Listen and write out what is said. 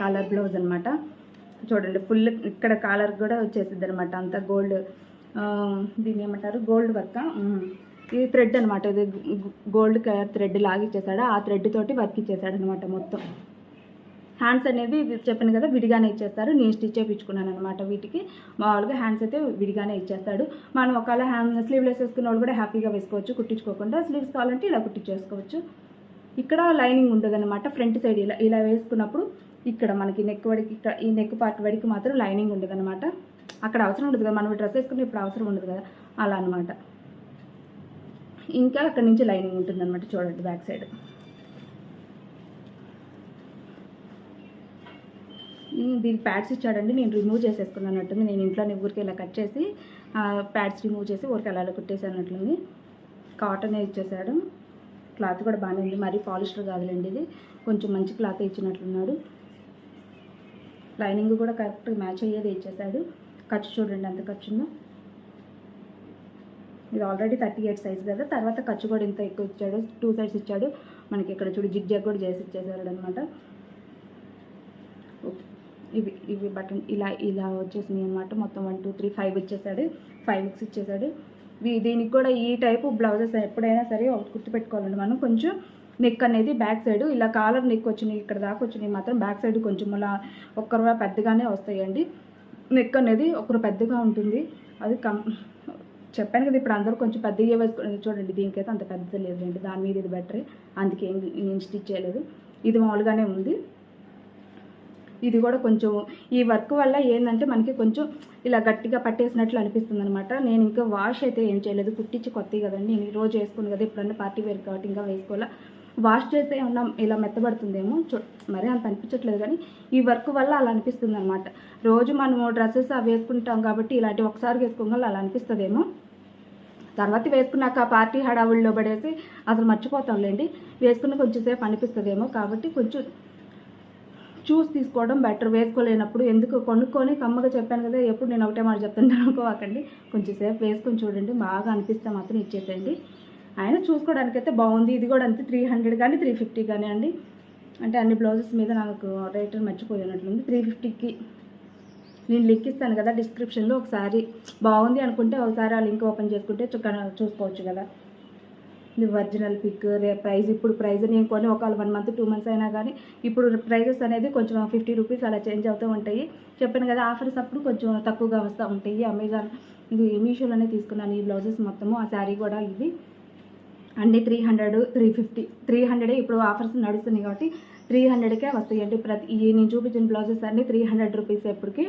Caller blouse అనమాట. చూడండి full ఇక్కడ కాలర్ కూడా వచ్చేసిద్ది అనమాట, అంతా గోల్డ్, దీన్ని ఏమంటారు, గోల్డ్ వర్క్. ఇది థ్రెడ్ అనమాట, ఇది గోల్డ్ కలర్ థ్రెడ్ లాగిచ్చేసాడు, ఆ థ్రెడ్ తోటి వర్క్ ఇచ్చేసాడు అనమాట మొత్తం. హ్యాండ్స్ అనేది చెప్పాను కదా విడిగానే ఇచ్చేస్తారు, నేను స్టిచ్ చేయించుకున్నాను అనమాట. వీటికి మామూలుగా హ్యాండ్స్ అయితే విడిగానే ఇచ్చేస్తాడు. మనం ఒకవేళ స్లీవ్లెస్ వేసుకున్న వాళ్ళు కూడా హ్యాపీగా వేసుకోవచ్చు, కుట్టించుకోకుండా. స్లీవ్స్ కావాలంటే ఇలా కుట్టించేసుకోవచ్చు. ఇక్కడ లైనింగ్ ఉండదు అనమాట, ఫ్రంట్ సైడ్ ఇలా ఇలా వేసుకున్నప్పుడు ఇక్కడ మనకి నెక్ వడికి, ఇక్కడ ఈ నెక్ పార్ట్ వడికి మాత్రం లైనింగ్ ఉండదు అనమాట. అక్కడ అవసరం ఉండదు కదా, మనం డ్రెస్ వేసుకుని ఇప్పుడు అవసరం ఉండదు కదా, అలా అనమాట. ఇంకా అక్కడ నుంచి లైనింగ్ ఉంటుంది అనమాట. చూడండి బ్యాక్ సైడ్ దీనికి ప్యాడ్స్ ఇచ్చాడండి, నేను రిమూవ్ చేసేసుకున్నట్టుంది. నేను ఇంట్లోనే ఊరికి ఇలా కట్ చేసి ప్యాడ్స్ రిమూవ్ చేసి ఊరికి అలా కుట్టేసానట్లుంది. కాటనే ఇచ్చేసాడు, క్లాత్ కూడా బాగానే ఉంది, మరీ పాలిస్టర్ కాదులేండి, ఇది కొంచెం మంచి క్లాత్ ఇచ్చినట్లున్నాడు. లైనింగ్ కూడా కరెక్ట్ మ్యాచ్ అయ్యేది ఇచ్చేసాడు. ఖర్చు చూడండి ఎంత ఖర్చు ఉందో. ఇది ఆల్రెడీ 38 సైజ్ కదా, తర్వాత ఖర్చు కూడా ఇంత ఎక్కువ ఇచ్చాడు, 2 సైడ్స్ ఇచ్చాడు మనకి. ఇక్కడ చూడు జిగ్ జాగ్ కూడా చేసి ఇచ్చేసాడు అనమాట. ఇవి బటన్ ఇలా ఇలా వచ్చేసినాయి అనమాట. మొత్తం 1 2 3 5 వచ్చేసాడు, 5 హుక్స్ ఇచ్చేసాడు. దీనికి కూడా ఈ టైపు బ్లౌజెస్ ఎప్పుడైనా సరే ఒకటి గుర్తుపెట్టుకోవాలండి మనం. కొంచెం నెక్ అనేది బ్యాక్ సైడ్ ఇలా కాలర్ నెక్ వచ్చినాయి, ఇక్కడ దాకా వచ్చినాయి మాత్రం బ్యాక్ సైడ్ కొంచెం అలా ఒక్కరు పెద్దగానే వస్తాయండి. నెక్ అనేది ఒకరు పెద్దగా ఉంటుంది, అది చెప్పాను కదా. ఇప్పుడు అందరూ కొంచెం పెద్దగా వేసుకుని చూడండి, దీనికైతే అంత పెద్ద లేదండి, దాని మీద ఇది బెటర్, అందుకే నేను స్టిచ్ చేయలేదు. ఇది మామూలుగానే ఉంది. ఇది కూడా కొంచెం ఈ వర్క్ వల్ల ఏంటంటే మనకి కొంచెం ఇలా గట్టిగా పట్టేసినట్లు అనిపిస్తుంది అనమాట. నేను ఇంకా వాష్ అయితే ఏం చేయలేదు, కుట్టించి కొత్తవి కదండి, నేను ఈరోజు వేసుకుని కదా, ఇప్పుడన్నా పార్టీ వేర్ కాబట్టి ఇంకా వేసుకోవాలా. వాష్ చేస్తే ఏమన్నా ఇలా మెత్తబడుతుందేమో, మరీ అంత అనిపించట్లేదు, కానీ ఈ వర్క్ వల్ల అలా అనిపిస్తుంది అనమాట. రోజు మనము డ్రెస్సెస్ అవి వేసుకుంటాం కాబట్టి ఇలాంటివి ఒకసారి వేసుకోగల అలా అనిపిస్తుందేమో, తర్వాత వేసుకున్నాక పార్టీ హడావుల్లో పడేసి అసలు మర్చిపోతాంలేండి, వేసుకున్న కొంచెంసేపు అనిపిస్తుందేమో. కాబట్టి కొంచెం చూసి తీసుకోవడం బెటర్, వేసుకోలేనప్పుడు. ఎందుకు కొనుక్కొని కమ్మగా చెప్పాను కదా, ఎప్పుడు నేను ఒకటే మాట చెప్తాను అనుకోవాకండి. కొంచెం సేపు వేసుకొని చూడండి, బాగా అనిపిస్తే మాత్రం ఇచ్చేసేయండి. ఆయన చూసుకోవడానికైతే బాగుంది. ఇది కూడా అంతే 300 కానీ 350 కానీ అండి. అంటే అన్ని బ్లౌజెస్ మీద నాకు రేట్ మర్చిపోయినట్లుంది. 350కి నేను లింక్ ఇస్తాను కదా డిస్క్రిప్షన్లో, ఒకసారి బాగుంది అనుకుంటే ఒకసారి ఆ లింక్ ఓపెన్ చేసుకుంటే చూసుకోవచ్చు కదా. ఇది ఒరిజినల్ పిక్. ప్రైస్ ఇప్పుడు ప్రైస్ నేను కొని ఒక 1 మంత్ 2 మంత్స్ అయినా కానీ ఇప్పుడు ప్రైజెస్ అనేది కొంచెం 50 రూపీస్ అలా చేంజ్ అవుతూ ఉంటాయి. చెప్పాను కదా, ఆఫర్స్ అప్పుడు కొంచెం తక్కువగా వస్తూ ఉంటాయి. అమెజాన్ ఇది మీషోలోనే తీసుకున్నాను ఈ బ్లౌజెస్ మొత్తము. ఆ శారీ కూడా ఇది అన్నీ 300 350 300 ఇప్పుడు ఆఫర్స్ నడుస్తున్నాయి కాబట్టి 300కే వస్తాయండి. నేను చూపించిన బ్లౌజెస్ అన్నీ 300 రూపీస్ ఎప్పటికీ.